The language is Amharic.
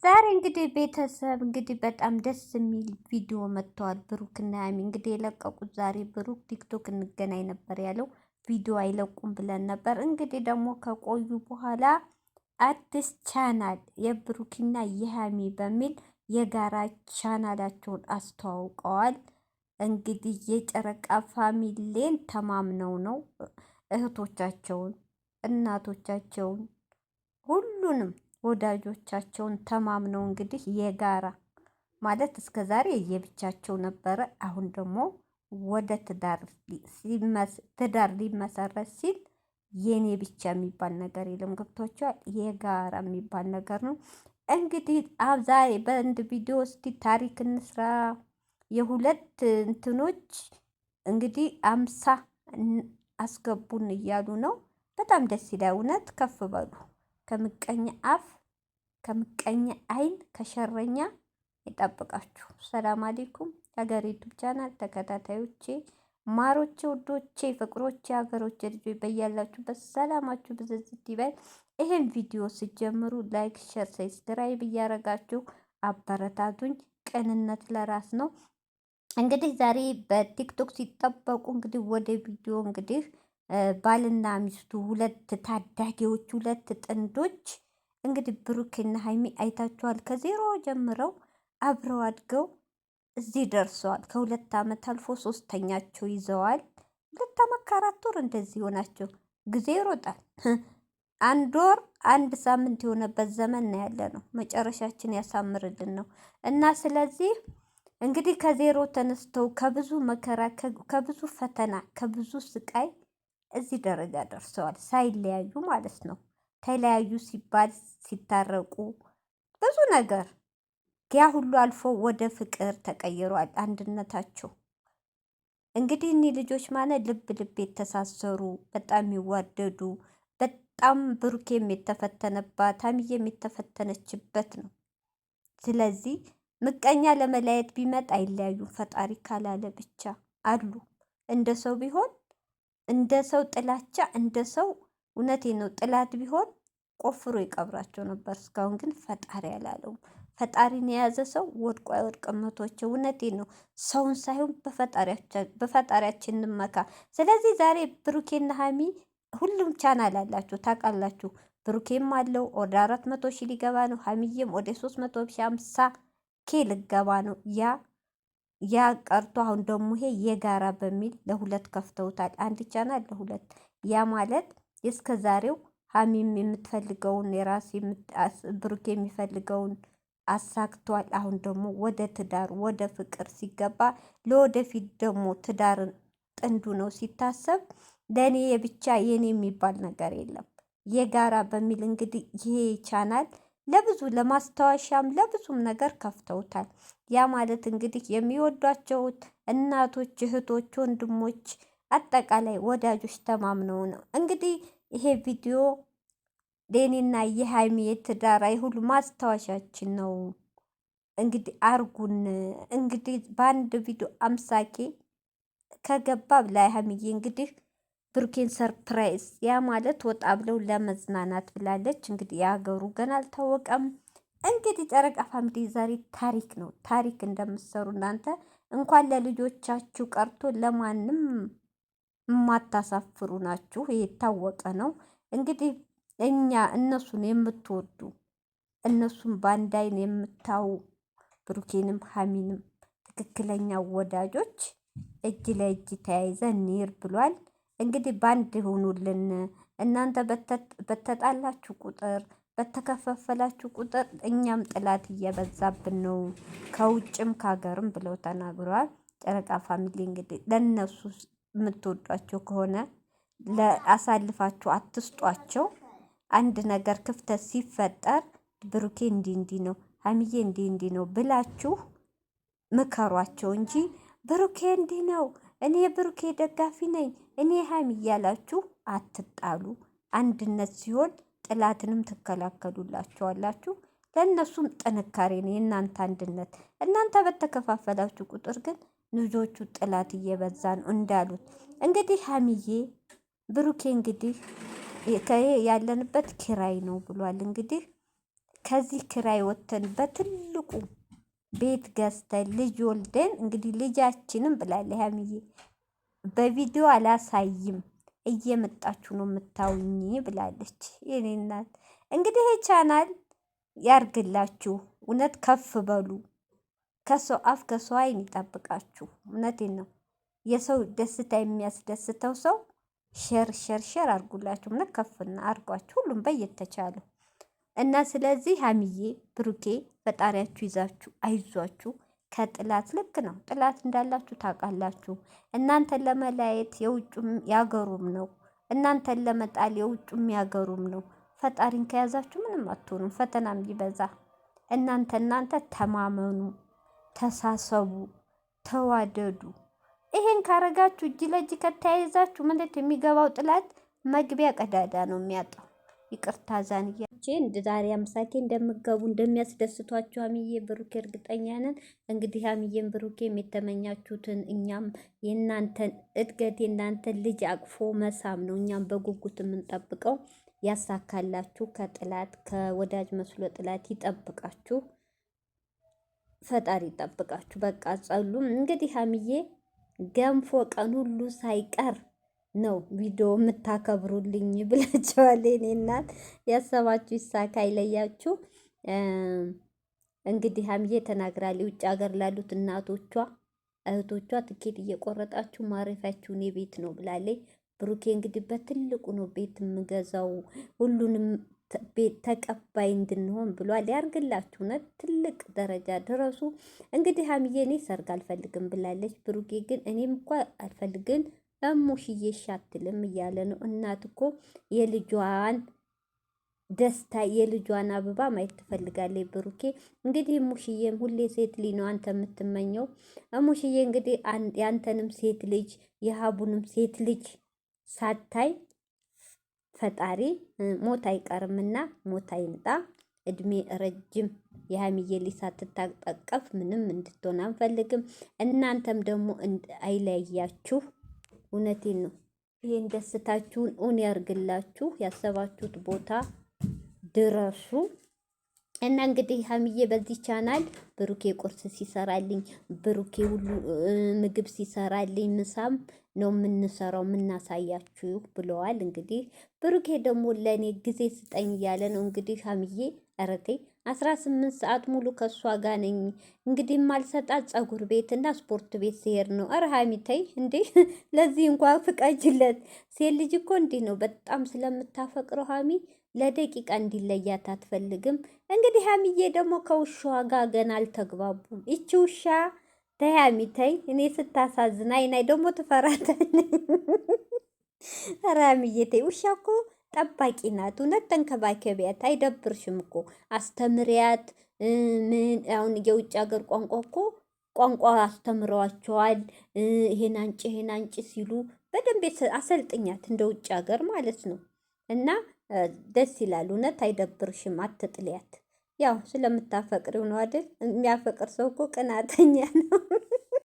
ዛሬ እንግዲህ ቤተሰብ እንግዲህ በጣም ደስ የሚል ቪዲዮ መጥተዋል። ብሩክና ሀይሚ እንግዲህ የለቀቁት ዛሬ ብሩክ ቲክቶክ እንገናኝ ነበር ያለው። ቪዲዮ አይለቁም ብለን ነበር። እንግዲህ ደግሞ ከቆዩ በኋላ አዲስ ቻናል የብሩክና የሀይሚ በሚል የጋራ ቻናላቸውን አስተዋውቀዋል። እንግዲህ የጨረቃ ፋሚሊን ተማምነው ነው እህቶቻቸውን፣ እናቶቻቸውን ሁሉንም ወዳጆቻቸውን ተማምነው እንግዲህ የጋራ ማለት እስከ ዛሬ የብቻቸው ነበረ። አሁን ደግሞ ወደ ትዳር ሊመሰረት ሲል የኔ ብቻ የሚባል ነገር የለም። ገብቷቸዋል። የጋራ የሚባል ነገር ነው። እንግዲህ ዛሬ በአንድ ቪዲዮ እስቲ ታሪክ እንስራ። የሁለት እንትኖች እንግዲህ 50 አስገቡን እያሉ ነው። በጣም ደስ ይላል። እውነት ከፍ በሉ። ከምቀኛ አፍ ከምቀኛ አይን ከሸረኛ ይጠብቃችሁ። ሰላም አለይኩም ሀገሬ ዩቱብ ቻናል ተከታታዮቼ፣ ማሮቼ፣ ውዶቼ፣ ፍቅሮቼ፣ ሀገሮቼ ልጆች በያላችሁበት ሰላማችሁ ብዝዝት ይበል። ይሄን ቪዲዮ ስጀምሩ ላይክ፣ ሼር፣ ሰብስክራይብ እያረጋችሁ አበረታቱኝ። ቅንነት ለራስ ነው። እንግዲህ ዛሬ በቲክቶክ ሲጠበቁ እንግዲህ ወደ ቪዲዮ እንግዲህ ባልና ሚስቱ ሁለት ታዳጊዎች ሁለት ጥንዶች እንግዲህ ብሩክና ሀይሚ አይታችኋል። ከዜሮ ጀምረው አብረው አድገው እዚህ ደርሰዋል። ከሁለት ዓመት አልፎ ሶስተኛቸው ይዘዋል። 2 ዓመት ከ4 ወር እንደዚህ ሆናቸው። ጊዜ ይሮጣል። 1 ወር 1 ሳምንት የሆነበት ዘመን ነው ያለ ነው። መጨረሻችን ያሳምርልን ነው እና ስለዚህ እንግዲህ ከዜሮ ተነስተው ከብዙ መከራ ከብዙ ፈተና ከብዙ ስቃይ እዚህ ደረጃ ደርሰዋል። ሳይለያዩ ማለት ነው። ተለያዩ ሲባል ሲታረቁ ብዙ ነገር ያ ሁሉ አልፎ ወደ ፍቅር ተቀይሯል አንድነታቸው። እንግዲህ እኒህ ልጆች ማለት ልብ ልብ የተሳሰሩ በጣም የሚዋደዱ በጣም ብሩኬም የተፈተነባት ሀይሚዬም የተፈተነችበት ነው። ስለዚህ ምቀኛ ለመለያየት ቢመጣ አይለያዩም። ፈጣሪ ካላለ ብቻ አሉ። እንደ ሰው ቢሆን እንደ ሰው ጥላቻ እንደ ሰው እውነቴ ነው ጥላት ቢሆን ቆፍሮ ይቀብራቸው ነበር። እስካሁን ግን ፈጣሪ አላለውም። ፈጣሪን የያዘ ሰው ወድቆ አይወድቅም። እህቶቼ እውነቴን ነው። ሰውን ሳይሆን በፈጣሪያችን እንመካ። ስለዚህ ዛሬ ብሩኬና ሀሚ ሁሉም ቻናል አላቸው ታውቃላችሁ። ብሩኬም አለው ወደ 400 ሺህ ሊገባ ነው። ሀሚዬም ወደ 350 ኬ ልገባ ነው። ያ ቀርቶ አሁን ደግሞ ይሄ የጋራ በሚል ለሁለት ከፍተውታል። አንድ ቻናል ለሁለት። ያ ማለት እስከ ዛሬው ሀሚም የምትፈልገውን የራስ ብሩኬ የሚፈልገውን አሳክቷል። አሁን ደግሞ ወደ ትዳር ወደ ፍቅር ሲገባ ለወደፊት ደግሞ ትዳርን ጥንዱ ነው ሲታሰብ ለእኔ የብቻ የኔ የሚባል ነገር የለም። የጋራ በሚል እንግዲህ ይሄ ቻናል ለብዙ ለማስታወሻም ለብዙም ነገር ከፍተውታል። ያ ማለት እንግዲህ የሚወዷቸው እናቶች፣ እህቶች፣ ወንድሞች አጠቃላይ ወዳጆች ተማምነው ነው እንግዲህ ይሄ ቪዲዮ የኔና የሀይሚ የትዳር ሁሉ ማስታወሻችን ነው። እንግዲህ አርጉን እንግዲህ በአንድ ቪዲዮ 50 ኬ ከገባ ላይ ሀይሚዬ እንግዲህ ብሩኬን ሰርፕራይዝ ያ ማለት ወጣ ብለው ለመዝናናት ብላለች። እንግዲህ የሀገሩ ገና አልታወቀም። እንግዲህ ጨረቃ ፋሚሊ ዛሬ ታሪክ ነው። ታሪክ እንደምትሰሩ እናንተ እንኳን ለልጆቻችሁ ቀርቶ ለማንም የማታሳፍሩ ናችሁ። የታወቀ ነው። እንግዲህ እኛ እነሱን የምትወዱ እነሱን በአንድ አይን የምታዩ ብሩኬንም ሀሚንም ትክክለኛ ወዳጆች እጅ ለእጅ ተያይዘን ኒር ብሏል። እንግዲህ ባንድ ሆኑልን። እናንተ በተጣላችሁ ቁጥር በተከፋፈላችሁ ቁጥር እኛም ጥላት እየበዛብን ነው ከውጭም ከሀገርም ብለው ተናግረዋል። ጨረቃ ፋሚሊ እንግዲህ ለእነሱ የምትወዷቸው ከሆነ አሳልፋችሁ አትስጧቸው። አንድ ነገር ክፍተት ሲፈጠር ብሩኬ እንዲህ ነው ሀሚዬ እንዲህ ነው ብላችሁ ምከሯቸው እንጂ ብሩኬ እንዲህ ነው እኔ ብሩኬ ደጋፊ ነኝ እኔ ሀይሚ እያላችሁ አትጣሉ። አንድነት ሲሆን ጥላትንም ትከላከሉላቸዋላችሁ። ለእነሱም ጥንካሬ ነው የእናንተ አንድነት። እናንተ በተከፋፈላችሁ ቁጥር ግን ልጆቹ ጥላት እየበዛ ነው እንዳሉት እንግዲህ ሀሚዬ ብሩኬ እንግዲህ ያለንበት ኪራይ ነው ብሏል። እንግዲህ ከዚህ ክራይ ወተን በትልቁ ቤት ገዝተን ልጅ ወልደን እንግዲህ ልጃችንም ብላለች ሀይሚዬ በቪዲዮ አላሳይም እየመጣችሁ ነው የምታውኝ ብላለች። የኔ እናት እንግዲህ ይሄ ቻናል ያርግላችሁ። እውነት ከፍ በሉ። ከሰው አፍ ከሰው አይን ይጠብቃችሁ። እውነቴን ነው። የሰው ደስታ የሚያስደስተው ሰው ሸር ሸር ሸር አርጉላችሁ። እውነት ከፍና አርጓችሁ ሁሉም በየተቻለው እና ስለዚህ ሀሚዬ ብሩኬ ፈጣሪያችሁ ይዛችሁ አይዟችሁ። ከጥላት ልክ ነው። ጥላት እንዳላችሁ ታውቃላችሁ። እናንተን ለመለያየት የውጩም ያገሩም ነው። እናንተን ለመጣል የውጩም ያገሩም ነው። ፈጣሪን ከያዛችሁ ምንም አትሆኑም። ፈተናም ቢበዛ እናንተ ተማመኑ፣ ተሳሰቡ፣ ተዋደዱ። ይሄን ካረጋችሁ እጅ ለእጅ ከተያይዛችሁ ማለት የሚገባው ጥላት መግቢያ ቀዳዳ ነው የሚያጣው። ይቅርታ ዛንያ እንደ ዛሬ አምሳኬ እንደምገቡ እንደሚያስደስቷችሁ ሀሚዬ ብሩኬ እርግጠኛ ነን። እንግዲህ ሀሚዬን ብሩኬም የተመኛችሁትን እኛም የእናንተን እድገት የእናንተን ልጅ አቅፎ መሳም ነው እኛም በጉጉት የምንጠብቀው። ያሳካላችሁ። ከጥላት ከወዳጅ መስሎ ጥላት ይጠብቃችሁ። ፈጣሪ ይጠብቃችሁ። በቃ ጸሉም እንግዲህ ሀሚዬ ገንፎ ቀን ሁሉ ሳይቀር ነው ቪዲዮ የምታከብሩልኝ ብላችኋል። የኔ እናት ያሰባችሁ ይሳካ ይለያችሁ። እንግዲህ ሀሚዬ ተናግራለች። ውጭ ሀገር ላሉት እናቶቿ እህቶቿ ትኬት እየቆረጣችሁ ማረፊያችሁን የቤት ነው ብላለች። ብሩኬ እንግዲህ በትልቁ ነው ቤት የምገዛው ሁሉንም ቤት ተቀባይ እንድንሆን ብሏል። ያርግላችሁ። እውነት ትልቅ ደረጃ ድረሱ። እንግዲህ ሀሚዬ እኔ ሰርግ አልፈልግም ብላለች። ብሩኬ ግን እኔም እንኳ አልፈልግን እሙሽዬ ሻትልም እያለ ነው። እናት እኮ የልጇን ደስታ የልጇን አበባ ማየት ትፈልጋለች። ብሩኬ እንግዲህ እሙሽዬም ሁሌ ሴት ልጅ ነው አንተ የምትመኘው። እሙሽዬ እንግዲህ ያንተንም ሴት ልጅ የሀቡንም ሴት ልጅ ሳታይ ፈጣሪ ሞት አይቀርምና ሞት አይምጣ። እድሜ ረጅም የሀሚዬ ልጅ ሳትታቀፍ ምንም እንድትሆን አንፈልግም። እናንተም ደግሞ አይለያችሁ። እውነቴን ነው። ይሄን ደስታችሁን እውን ያርግላችሁ። ያሰባችሁት ቦታ ድረሱ። እና እንግዲህ ሀሚዬ በዚህ ቻናል ብሩኬ ቁርስ ሲሰራልኝ፣ ብሩኬ ሁሉ ምግብ ሲሰራልኝ፣ ምሳም ነው የምንሰራው የምናሳያችሁ ብለዋል። እንግዲህ ብሩኬ ደግሞ ለእኔ ጊዜ ስጠኝ እያለ ነው። እንግዲህ ሀሚዬ ረቴ 18 ሰዓት ሙሉ ከእሷ ጋር ነኝ። እንግዲህ ማልሰጣት ጸጉር ቤት እና ስፖርት ቤት ሲሄድ ነው። ኧረ ሀሚ ተይ እንዴ! ለዚህ እንኳ ፍቀጅለት። ሴት ልጅ እኮ እንዲህ ነው። በጣም ስለምታፈቅረው ሀሚ ለደቂቃ እንዲለያት አትፈልግም። እንግዲህ ሀሚዬ ደግሞ ከውሻዋ ጋር ገና አልተግባቡም። ይቺ ውሻ ተይ ሀሚ ተይ። እኔ ስታሳዝን አይናይ ደግሞ ትፈራታለች። ኧረ ሀሚዬ ተይ። ውሻ እኮ ጠባቂ ናት። እውነት ተንከባከቢያት። አይደብርሽም እኮ አስተምሪያት። ምን አሁን የውጭ ሀገር ቋንቋ እኮ ቋንቋ አስተምረዋቸዋል። ይሄን አንጭ ሲሉ በደንብ አሰልጥኛት፣ እንደ ውጭ ሀገር ማለት ነው። እና ደስ ይላል። እውነት አይደብርሽም። አትጥልያት። ያው ስለምታፈቅሪው ነው አይደል? የሚያፈቅር ሰው እኮ ቅናተኛ ነው።